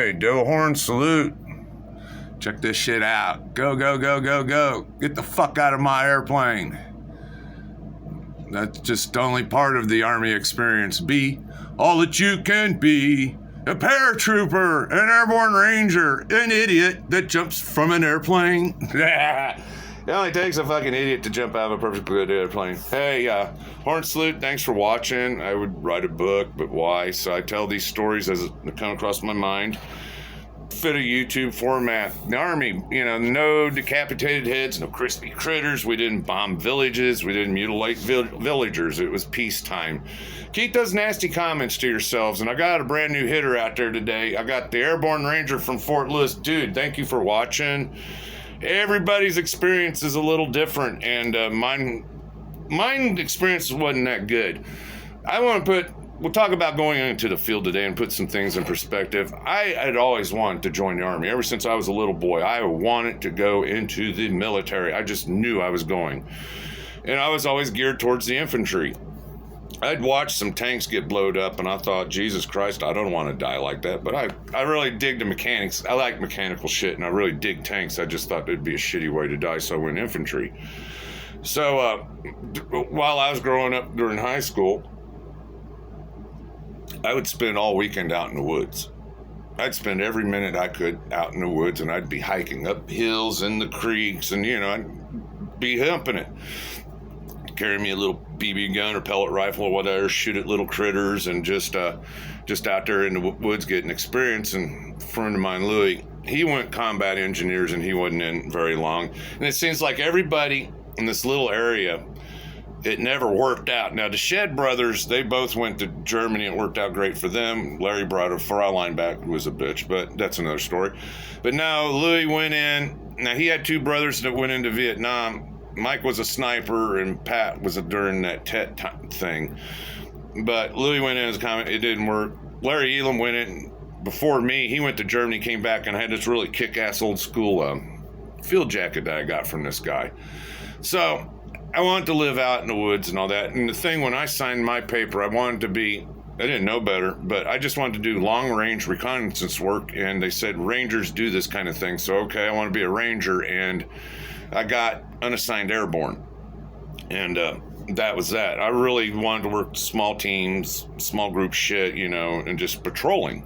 Hey, do a horn salute. Check this shit out. Go, go, go, go, go. Get the fuck out of my airplane. That's just only part of the Army experience. Be all that you can be. A paratrooper, an airborne ranger, an idiot that jumps from an airplane. It only takes a fucking idiot to jump out of a perfectly good airplane. Hey, horn salute, thanks for watching. I would write a book, but why? So I tell these stories as they come across my mind. Fit a YouTube format. The Army, no decapitated heads, no crispy critters. We didn't bomb villages. We didn't mutilate villagers. It was peacetime. Keep those nasty comments to yourselves. And I got a brand new hitter out there today. I got the Airborne Ranger from Fort Lewis. Dude, thank you for watching. Everybody's experience is a little different, and mine experience wasn't that good. We'll talk about going into the field today and put some things in perspective. I had always wanted to join the Army. Ever since I was a little boy, I wanted to go into the military. I just knew I was going. And I was always geared towards the infantry. I'd watched some tanks get blowed up, and I thought, Jesus Christ, I don't want to die like that. But I really dig the mechanics. I like mechanical shit, and I really dig tanks. I just thought it'd be a shitty way to die, so I went infantry. So while I was growing up during high school, I would spend all weekend out in the woods. I'd spend every minute I could out in the woods, and I'd be hiking up hills and the creeks, and, I'd be humping it. Carry me a little BB gun or pellet rifle or whatever, shoot at little critters, and just out there in the woods getting experience. And a friend of mine, Louis, he went combat engineers, and he wasn't in very long. And it seems like everybody in this little area, it never worked out. Now, the Shed brothers, they both went to Germany. It worked out great for them. Larry brought a Fraulein back, who was a bitch, but that's another story. But now Louis went in. Now, he had two brothers that went into Vietnam. Mike was a sniper, and Pat was during that Tet thing. But Louis went in as a comment. It didn't work. Larry Elam went in before me. He went to Germany, came back, and had this really kick-ass old school field jacket that I got from this guy. So I wanted to live out in the woods and all that. And the thing, when I signed my paper, I wanted to be, I didn't know better, but I just wanted to do long-range reconnaissance work. And they said Rangers do this kind of thing. So, okay, I want to be a Ranger. And I got unassigned airborne. And that was that. I really wanted to work small teams, small group shit, and just patrolling.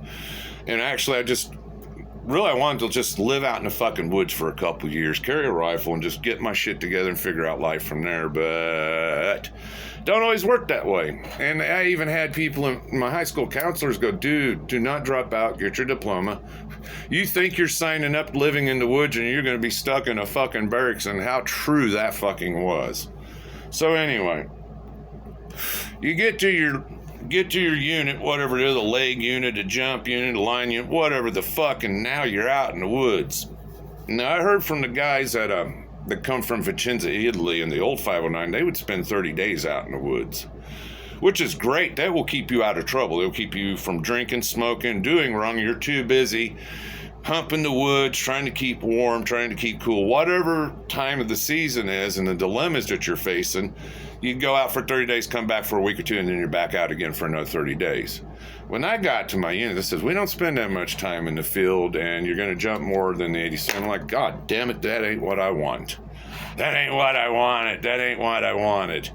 And actually, I wanted to just live out in the fucking woods for a couple of years, carry a rifle, and just get my shit together and figure out life from there. But don't always work that way. And I even had people in my high school counselors go, dude, do not drop out, get your diploma. You think you're signing up living in the woods and you're going to be stuck in a fucking barracks, and how true that fucking was. So anyway, you get to your unit, whatever it is, a leg unit, a jump unit, a line unit, whatever the fuck, and now you're out in the woods. Now, I heard from the guys that come from Vicenza, Italy, in the old 509, they would spend 30 days out in the woods, which is great. That will keep you out of trouble. It'll keep you from drinking, smoking, doing wrong. You're too busy humping the woods, trying to keep warm, trying to keep cool. Whatever time of the season is and the dilemmas that you're facing, you go out for 30 days, come back for a week or two, and then you're back out again for another 30 days. When I got to my unit, it says, we don't spend that much time in the field, and you're going to jump more than the 80. I'm like, God damn it, that ain't what I want. That ain't what I wanted. That ain't what I wanted.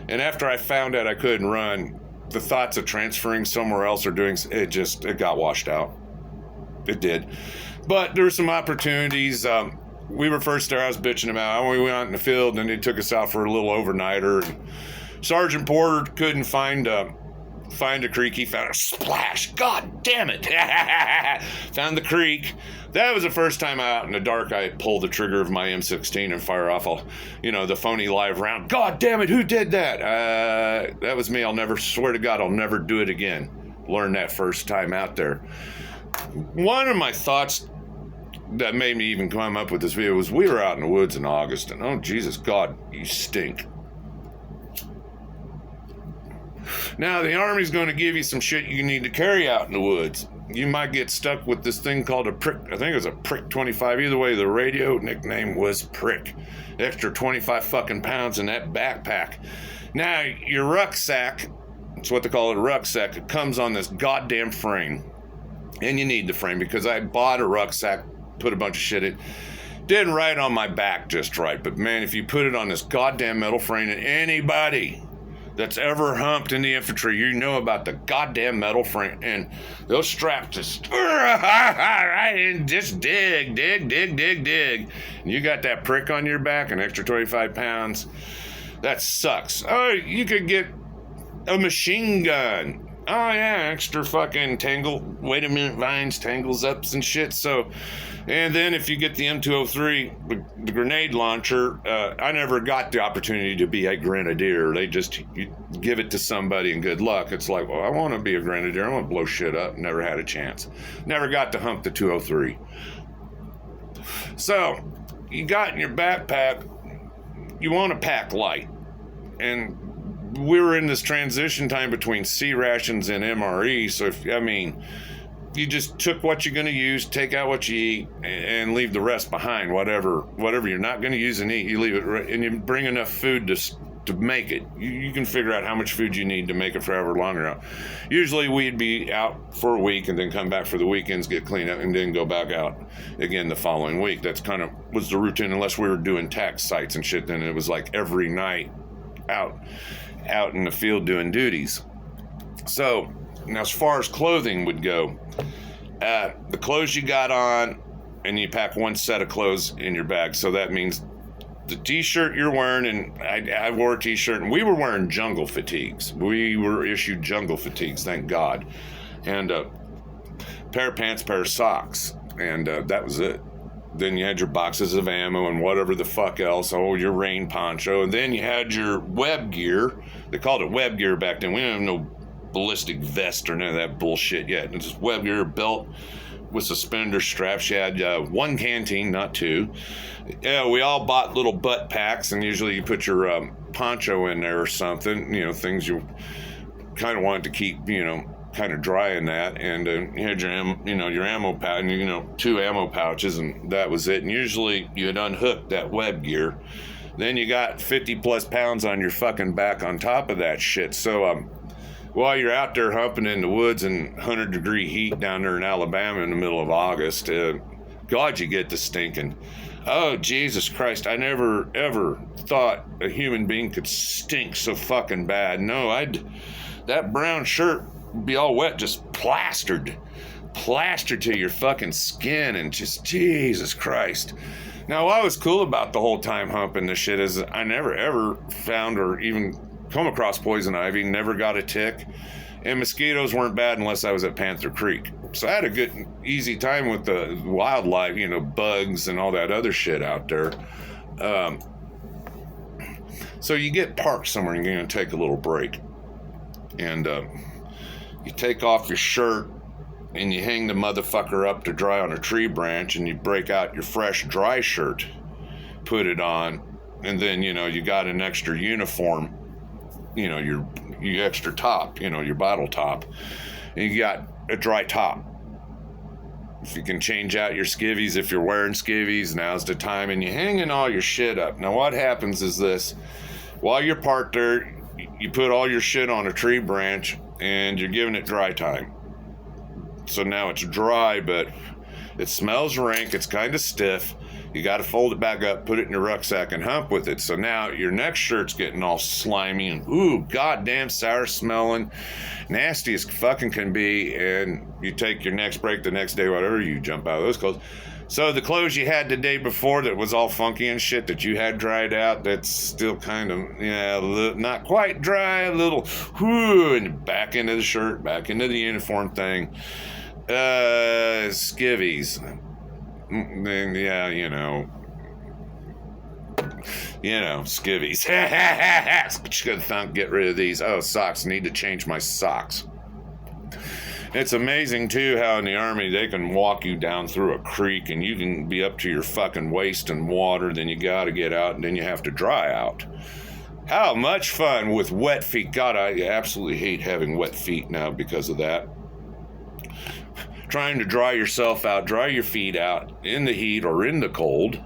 And after I found out I couldn't run, the thoughts of transferring somewhere else or doing it got washed out. It did. But there were some opportunities. We were first there. I was bitching about. We went out in the field, and they took us out for a little overnighter. And Sergeant Porter couldn't find a creek. He found a splash. God damn it! Found the creek. That was the first time out in the dark I pulled the trigger of my M16 and fire off the phony live round. God damn it! Who did that? That was me. Swear to God, I'll never do it again. Learned that first time out there. One of my thoughts that made me even come up with this video was we were out in the woods in August, and oh Jesus God, you stink. Now the Army's going to give you some shit you need to carry out in the woods. You might get stuck with this thing called a prick. I think it was a prick 25. Either way, the radio nickname was prick. Extra 25 fucking pounds in that backpack. Now your rucksack, it's what they call it, a rucksack. It comes on this goddamn frame. And you need the frame, because I bought a rucksack, put a bunch of shit in. Didn't ride on my back just right, but man, if you put it on this goddamn metal frame, and anybody that's ever humped in the infantry, you know about the goddamn metal frame, and those straps just right in, just dig. And you got that prick on your back, an extra 25 pounds. That sucks. Oh, you could get a machine gun. Oh yeah, extra fucking tangle. Wait a minute, vines, tangles ups and shit. So, and then if you get the M203, the grenade launcher, I never got the opportunity to be a grenadier. They just you give it to somebody and good luck. It's like, well, I want to be a grenadier. I want to blow shit up. Never had a chance. Never got to hump the 203. So, you got in your backpack, you want to pack light, and we were in this transition time between C rations and MRE, so you just took what you're going to use, take out what you eat, and leave the rest behind. Whatever you're not going to use and eat, you leave it, and you bring enough food to make it. You can figure out how much food you need to make it forever longer. Usually we'd be out for a week and then come back for the weekends, get cleaned up, and then go back out again the following week. That's kind of was the routine, unless we were doing tax sites and shit. Then it was like every night out in the field doing duties. So now, as far as clothing would go, the clothes you got on, and you pack one set of clothes in your bag. So that means the t-shirt you're wearing, and I wore a t-shirt, and we were wearing jungle fatigues. We were issued jungle fatigues, thank God. And pair of pants, pair of socks, and that was it. Then you had your boxes of ammo and whatever the fuck else. Oh, your rain poncho. And then you had your web gear. They called it web gear back then. We didn't have no ballistic vest or none of that bullshit yet. It's just web gear, belt with suspender straps. You had one canteen, not two. Yeah, we all bought little butt packs, and usually you put your poncho in there or something. You know, things you kind of wanted to keep, kind of dry in that, and you had your ammo pouch, and 2 ammo pouches, and that was it. And usually you had unhooked that web gear, then you got 50 plus pounds on your fucking back on top of that shit. So while you're out there humping in the woods in 100-degree heat down there in Alabama in the middle of August, God, you get the stinking. Oh, Jesus Christ, I never ever thought a human being could stink so fucking bad. No, that brown shirt be all wet, just plastered to your fucking skin, and just Jesus Christ. Now, what was cool about the whole time humping this shit is I never ever found or even come across poison ivy, never got a tick, and mosquitoes weren't bad unless I was at Panther Creek. So I had a good, easy time with the wildlife, bugs and all that other shit out there. So you get parked somewhere and you're going to take a little break, and you take off your shirt and you hang the motherfucker up to dry on a tree branch, and you break out your fresh dry shirt, put it on, and then you got an extra uniform, your extra top, your bottle top, and you got a dry top. If you can change out your skivvies, if you're wearing skivvies, now's the time, and you're hanging all your shit up. Now what happens is this: while you're parked there, you put all your shit on a tree branch, and you're giving it dry time. So now it's dry, but it smells rank, it's kind of stiff. You got to fold it back up, put it in your rucksack, and hump with it. So now your next shirt's getting all slimy and goddamn sour smelling, nasty as fucking can be. And you take your next break the next day, whatever, you jump out of those clothes. So the clothes you had the day before that was all funky and shit that you had dried out, that's still kind of, not quite dry, a little, and back into the shirt, back into the uniform thing. Skivvies. Then, skivvies. Just gonna get rid of these. Oh, socks. Need to change my socks. It's amazing, too, how in the Army they can walk you down through a creek and you can be up to your fucking waist in water, then you gotta get out, and then you have to dry out. How much fun with wet feet. God, I absolutely hate having wet feet now because of that. Trying to dry yourself out, dry your feet out in the heat or in the cold.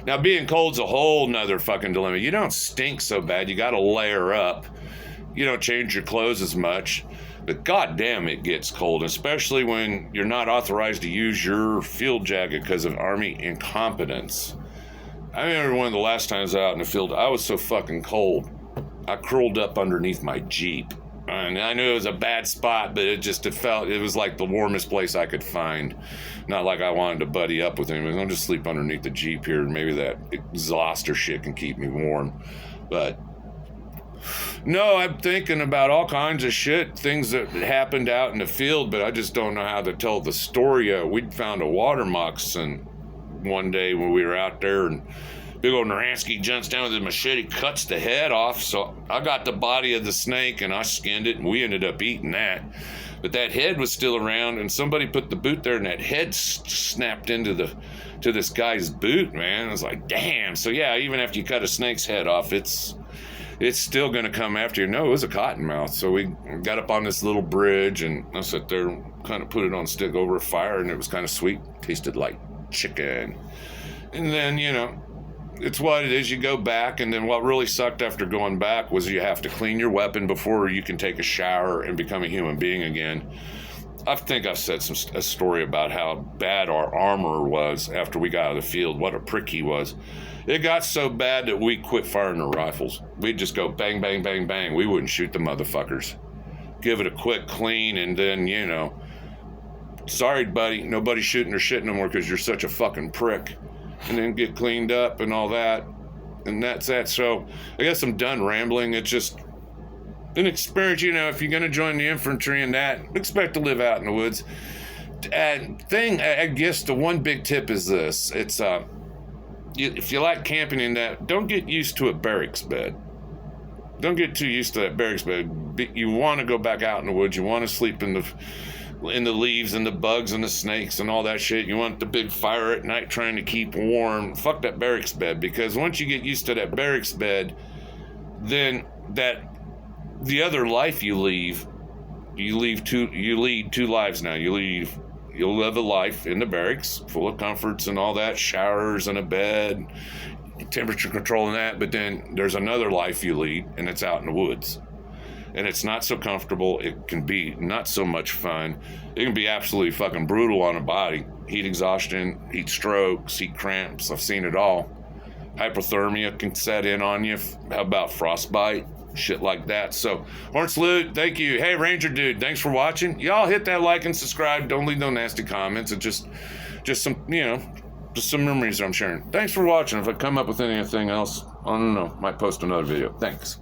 Now, being cold's a whole nother fucking dilemma. You don't stink so bad. You gotta layer up. You don't change your clothes as much. But goddamn, it gets cold, especially when you're not authorized to use your field jacket because of Army incompetence. I remember one of the last times I was out in the field, I was so fucking cold. I curled up underneath my Jeep. And I knew it was a bad spot, but it was like the warmest place I could find. Not like I wanted to buddy up with him. I'll just sleep underneath the Jeep here, and maybe that exhauster shit can keep me warm. But no, I'm thinking about all kinds of shit, things that happened out in the field, but I just don't know how to tell the story. We'd found a water moccasin one day when we were out there, and big old Naransky jumps down with his machete, cuts the head off. So I got the body of the snake and I skinned it, and we ended up eating that. But that head was still around, and somebody put the boot there, and that head snapped into this guy's boot, man. I was like, damn. So yeah, even after you cut a snake's head off, it's still gonna come after you. No, it was a cottonmouth. So we got up on this little bridge, and I sat there, kind of put it on a stick over a fire, and it was kind of sweet, tasted like chicken. And then, you know, it's what it is. You go back, and then what really sucked after going back was you have to clean your weapon before you can take a shower and become a human being again. I think I've said a story about how bad our armor was after we got out of the field, what a prick he was. It got so bad that we quit firing the rifles. We'd just go bang, bang, bang, bang. We wouldn't shoot the motherfuckers. Give it a quick clean, and then, you know, sorry, buddy, nobody's shooting or shit no more because you're such a fucking prick. And then get cleaned up and all that. And that's that. So I guess I'm done rambling. It's just an experience, you know, if you're going to join the infantry and that, expect to live out in the woods. I guess the one big tip is this. It's, if you like camping in that, don't get used to a barracks bed. Don't get too used to that barracks bed. You want to go back out in the woods. You want to sleep in the leaves and the bugs and the snakes and all that shit. You want the big fire at night trying to keep warm. Fuck that barracks bed, because once you get used to that barracks bed, then the other life you lead two lives now. You'll live a life in the barracks full of comforts and all that, showers and a bed, temperature control and that, but then there's another life you lead, and it's out in the woods. And it's not so comfortable. It can be not so much fun. It can be absolutely fucking brutal on a body. Heat exhaustion, heat strokes, heat cramps. I've seen it all. Hypothermia can set in on you. How about frostbite? Shit like that. So, Horn Salute, thank you. Hey, Ranger Dude, thanks for watching. Y'all hit that like and subscribe. Don't leave no nasty comments. It's just some, you know, just some memories I'm sharing. Thanks for watching. If I come up with anything else, I don't know, might post another video. Thanks.